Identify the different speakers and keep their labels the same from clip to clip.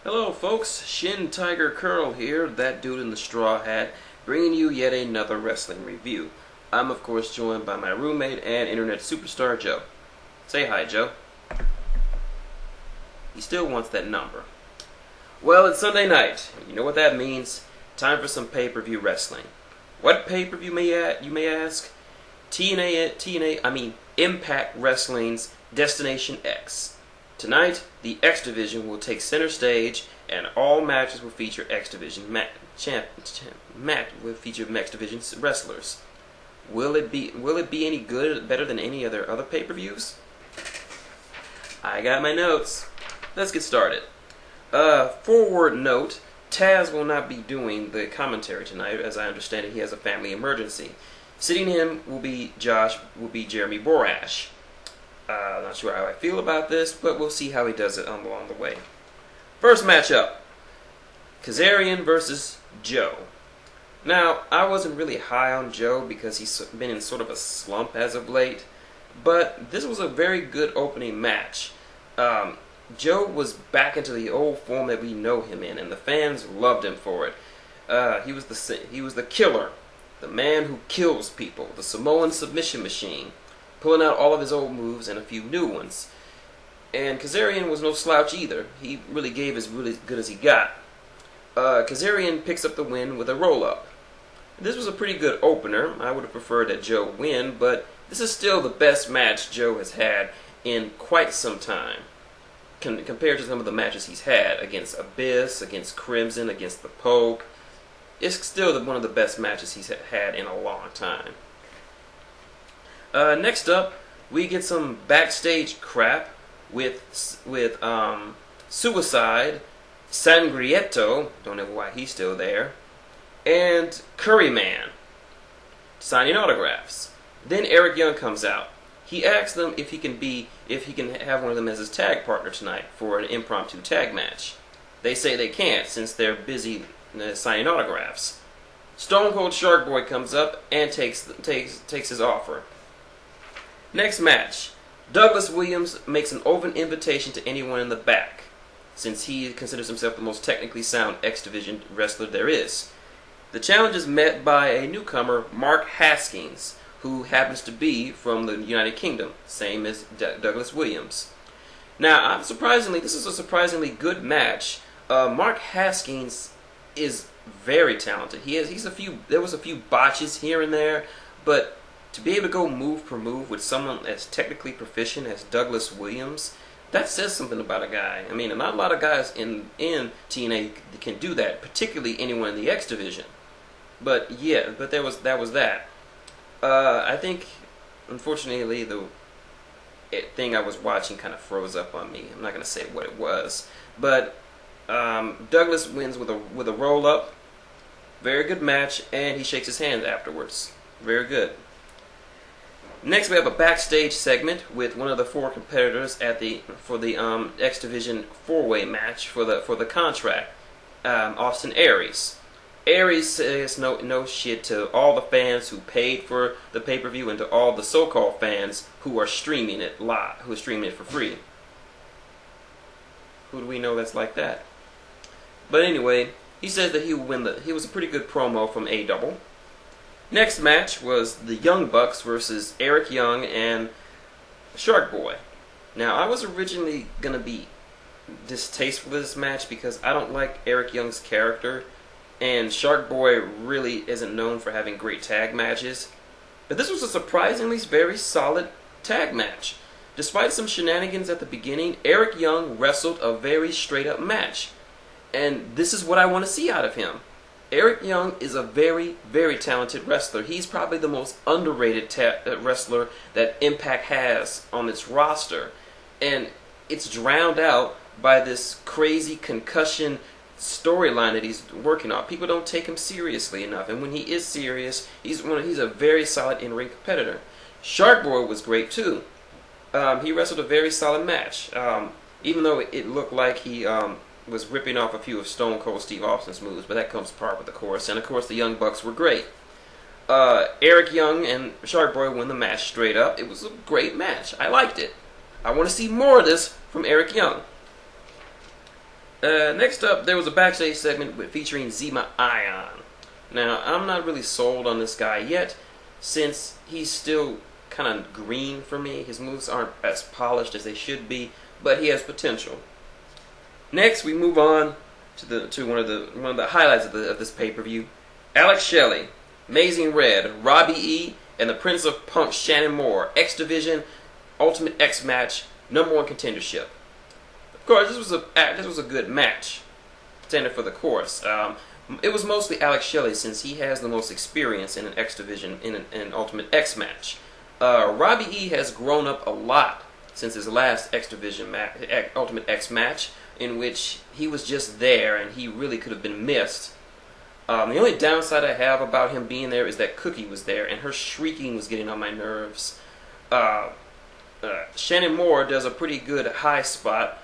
Speaker 1: Hello folks, shintigercurl here, that dude in the straw hat, bringing you yet another wrestling review. I'm of course joined by my roommate and internet superstar Joe. Say hi, Joe. He still wants that number. Well, it's Sunday night. You know what that means? Time for some pay-per-view wrestling. What pay-per-view you may ask? Impact Wrestling's Destination X. Tonight, the X Division will take center stage, and all matches will feature X Division X Division wrestlers. Will it be any good, better than any other pay-per-views? I got my notes. Let's get started. Forward note: Taz will not be doing the commentary tonight, as I understand it. He has a family emergency. Sitting in will be Jeremy Borash. Not sure how I feel about this, but we'll see how he does it along the way. First matchup: Kazarian versus Joe. Now, I wasn't really high on Joe because he's been in sort of a slump as of late, but this was a very good opening match. Joe was back into the old form that we know him in, and the fans loved him for it. He was the killer, the man who kills people, the Samoan submission machine, pulling out all of his old moves and a few new ones. And Kazarian was no slouch either. He really gave as really good as he got. Kazarian picks up the win with a roll-up. This was a pretty good opener. I would have preferred that Joe win, but this is still the best match Joe has had in quite some time. Compared to some of the matches he's had against Abyss, against Crimson, against the Poke. It's still one of the best matches he's had in a long time. Next up, we get some backstage crap with Suicide, Sangrietto, don't know why he's still there, and Curryman signing autographs. Then Eric Young comes out. He asks them if he can have one of them as his tag partner tonight for an impromptu tag match. They say they can't since they're busy signing autographs. Stone Cold Shark Boy comes up and takes his offer. Next match: Douglas Williams makes an open invitation to anyone in the back, since he considers himself the most technically sound X Division wrestler there is. The challenge is met by a newcomer, Mark Haskins, who happens to be from the United Kingdom, same as Douglas Williams. Now, this is a surprisingly good match. Mark Haskins is very talented. There was a few botches here and there, but to be able to go move per move with someone as technically proficient as Douglas Williams, that says something about a guy. I mean, not a lot of guys in TNA can do that, particularly anyone in the X Division. But yeah, that was that. I think, unfortunately, the thing I was watching kind of froze up on me. I'm not going to say what it was, but Douglas wins with a roll up. Very good match, and he shakes his hand afterwards. Very good. Next, we have a backstage segment with one of the four competitors for the X Division four-way match for the contract. Austin Aries. Aries says no shit to all the fans who paid for the pay-per-view and to all the so-called fans who are streaming it live, who are streaming it for free. Who do we know that's like that? But anyway, he says that he will win he was a pretty good promo from A-Double. Next match was the Young Bucks versus Eric Young and Shark Boy. Now, I was originally going to be distasteful of this match because I don't like Eric Young's character, and Shark Boy really isn't known for having great tag matches. But this was a surprisingly very solid tag match. Despite some shenanigans at the beginning, Eric Young wrestled a very straight-up match. And this is what I want to see out of him. Eric Young is a very, very talented wrestler. He's probably the most underrated wrestler that Impact has on its roster. And it's drowned out by this crazy concussion storyline that he's working on. People don't take him seriously enough. And when he is serious, he's a very solid in-ring competitor. Shark Boy was great too. He wrestled a very solid match. Even though it looked like he was ripping off a few of Stone Cold Steve Austin's moves, but that comes part with the course. And of course, the Young Bucks were great. Eric Young and Shark Boy won the match straight up. It was a great match. I liked it. I want to see more of this from Eric Young. Next up, there was a backstage segment featuring Zima Ion. Now, I'm not really sold on this guy yet, since he's still kind of green for me. His moves aren't as polished as they should be, but he has potential. Next, we move on to one of the highlights of this pay-per-view. Alex Shelley, Amazing Red, Robbie E, and the Prince of Punk Shannon Moore, X Division Ultimate X match, #1 contendership. Of course, this was a good match, contender for the course. It was mostly Alex Shelley, since he has the most experience in an X Division in an Ultimate X match. Robbie E has grown up a lot since his last X Division Ultimate X match, in which he was just there and he really could have been missed. The only downside I have about him being there is that Cookie was there, and her shrieking was getting on my nerves. Shannon Moore does a pretty good high spot,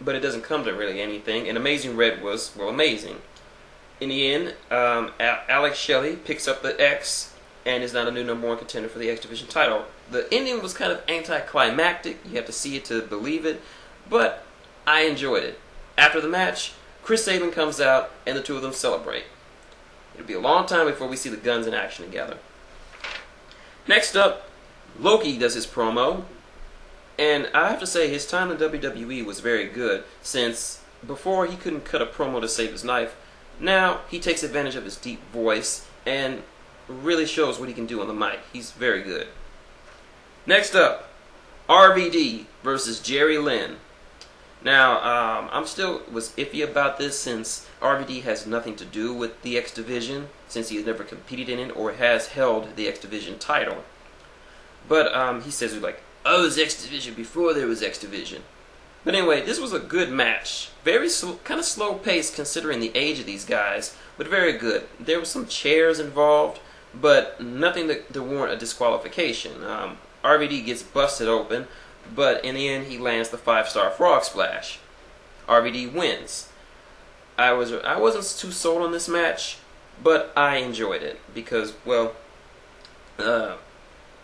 Speaker 1: but it doesn't come to really anything, and Amazing Red was, well, amazing. In the end, Alex Shelley picks up the X and is now the new #1 contender for the X Division title. The ending was kind of anticlimactic. You have to see it to believe it, but I enjoyed it. After the match, Chris Sabin comes out, and the two of them celebrate. It'll be a long time before we see the Guns in action together. Next up, Loki does his promo, and I have to say his time in WWE was very good, since before he couldn't cut a promo to save his life. Now he takes advantage of his deep voice and really shows what he can do on the mic. He's very good. Next up, RVD versus Jerry Lynn. Now, I'm still was iffy about this, since RVD has nothing to do with the X Division, since he has never competed in it or has held the X Division title. But he says, like, oh, it was X Division before there was X Division. But anyway, this was a good match. Very kind of slow paced considering the age of these guys, but very good. There were some chairs involved, but nothing to warrant a disqualification. RVD gets busted open, but in the end he lands the 5-star frog splash. RVD wins. I wasn't too sold on this match, but I enjoyed it because, well,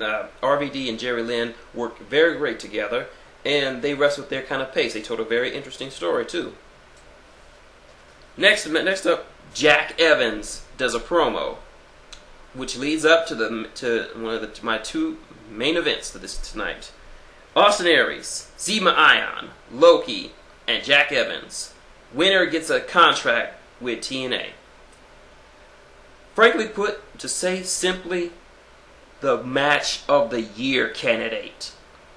Speaker 1: RVD and Jerry Lynn worked very great together, and they wrestled their kind of pace. They told a very interesting story too. Next up, Jack Evans does a promo, which leads up to one of my two main events for this tonight. Austin Aries, Zima Ion, Loki, and Jack Evans. Winner gets a contract with TNA. Frankly put, to say simply, the match of the year candidate.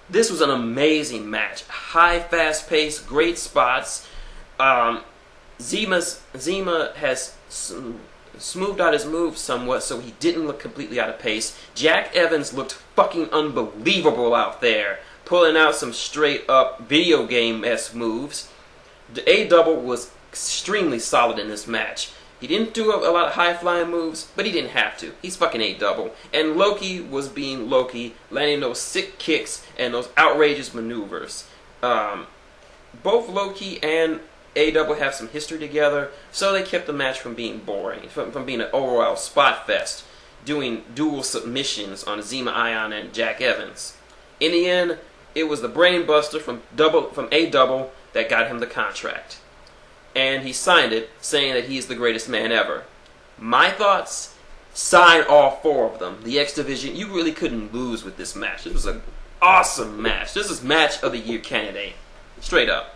Speaker 1: This was an amazing match. High, fast pace, great spots. Zima has smoothed out his moves somewhat, so he didn't look completely out of pace. Jack Evans looked fucking unbelievable out there, pulling out some straight up video game-esque moves. The A-Double was extremely solid in this match. He didn't do a lot of high-flying moves, but he didn't have to. He's fucking A-Double. And Loki was being Loki, landing those sick kicks and those outrageous maneuvers. Both Loki and A-Double have some history together, so they kept the match from being boring, from being an overall spot fest, doing dual submissions on Zima Ion and Jack Evans. In the end, it was the brainbuster from A-Double that got him the contract. And he signed it, saying that he's the greatest man ever. My thoughts? Sign all 4 of them. The X Division, you really couldn't lose with this match. This was an awesome match. This is match of the year candidate. Straight up.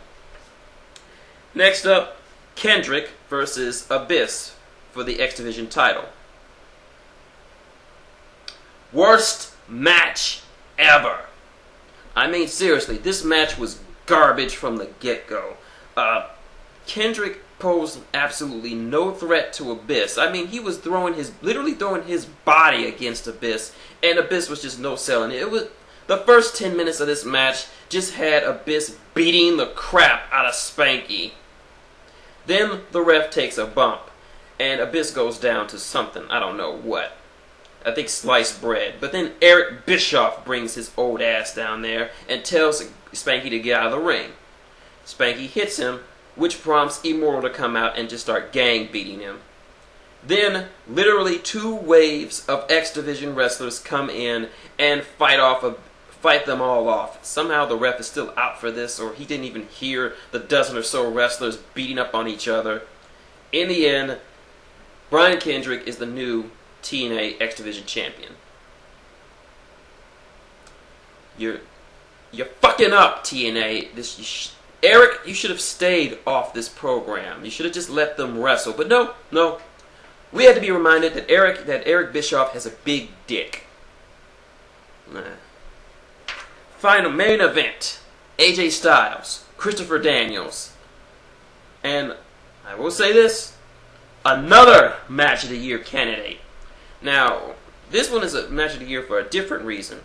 Speaker 1: Next up, Kendrick versus Abyss for the X Division title. Worst match ever. I mean, seriously, this match was garbage from the get-go. Kendrick posed absolutely no threat to Abyss. I mean, he was literally throwing his body against Abyss, and Abyss was just no selling. It was the first 10 minutes of this match just had Abyss beating the crap out of Spanky. Then the ref takes a bump, and Abyss goes down to something, I don't know what. I think sliced bread. But then Eric Bischoff brings his old ass down there and tells Spanky to get out of the ring. Spanky hits him, which prompts Immortal to come out and just start gang beating him. Then, literally 2 waves of X Division wrestlers come in and fight off fight them all off. Somehow the ref is still out for this, or he didn't even hear the dozen or so wrestlers beating up on each other. In the end, Brian Kendrick is the new TNA X Division champion. You're fucking up, TNA. Eric, you should have stayed off this program. You should have just let them wrestle. But no. We had to be reminded that Eric Bischoff has a big dick. Final main event. AJ Styles, Christopher Daniels. And I will say this, another match of the year candidate. Now, this one is a match of the year for a different reason.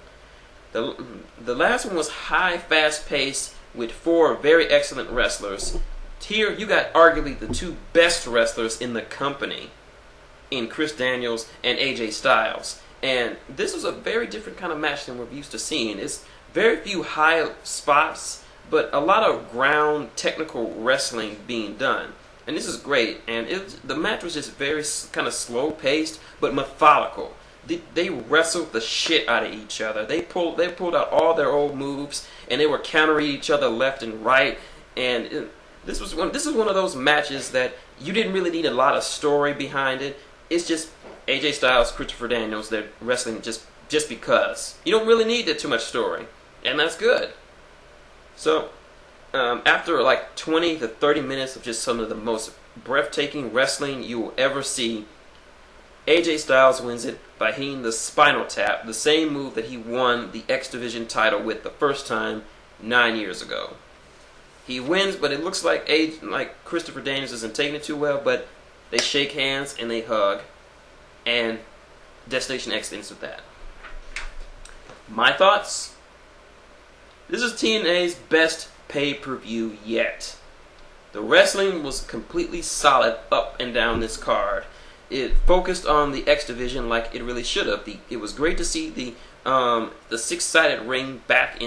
Speaker 1: The last one was high, fast-paced with 4 very excellent wrestlers. Here, you got arguably the 2 best wrestlers in the company in Chris Daniels and AJ Styles. And this was a very different kind of match than we're used to seeing. It's very few high spots, but a lot of ground technical wrestling being done. And this is great. And the match was just very kind of slow-paced, but methodical. They wrestled the shit out of each other. They pulled out all their old moves, and they were countering each other left and right. And this is one of those matches that you didn't really need a lot of story behind it. It's just AJ Styles, Christopher Daniels, they're wrestling just because. You don't really need that too much story, and that's good. So, after like 20 to 30 minutes of just some of the most breathtaking wrestling you will ever see, AJ Styles wins it by hitting the Spinal Tap, the same move that he won the X Division title with the first time 9 years ago. He wins, but it looks like Christopher Daniels isn't taking it too well, but they shake hands and they hug, and Destination X ends with that. My thoughts? This is TNA's best pay-per-view yet. The wrestling was completely solid up and down this card. It focused on the X Division like it really should have. It was great to see the 6-sided ring back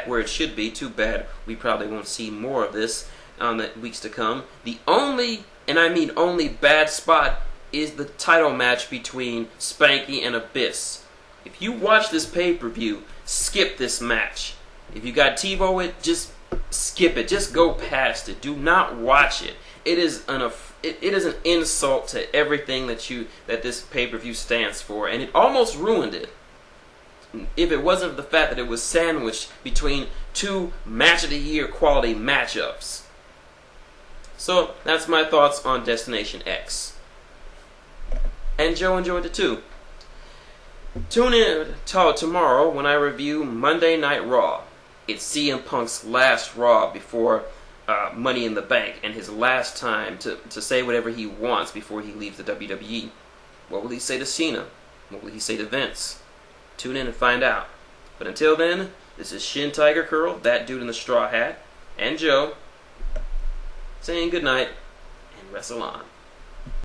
Speaker 1: where it should be. Too bad we probably won't see more of this on the weeks to come. The only, and I mean only, bad spot is the title match between Spanky and Abyss. If you watch this pay-per-view, skip this match. If you got TiVo it, just skip it. Just go past it. Do not watch it. It is an insult to everything that this pay-per-view stands for, and it almost ruined it. If it wasn't for the fact that it was sandwiched between 2 match of the year quality matchups. So that's my thoughts on Destination X. And Joe enjoyed it too. Tune in tomorrow when I review Monday Night Raw. It's CM Punk's last Raw before Money in the Bank, and his last time to say whatever he wants before he leaves the WWE. What will he say to Cena? What will he say to Vince? Tune in and find out. But until then, this is shintigercurl, that dude in the straw hat, and Joe, saying goodnight and wrestle on.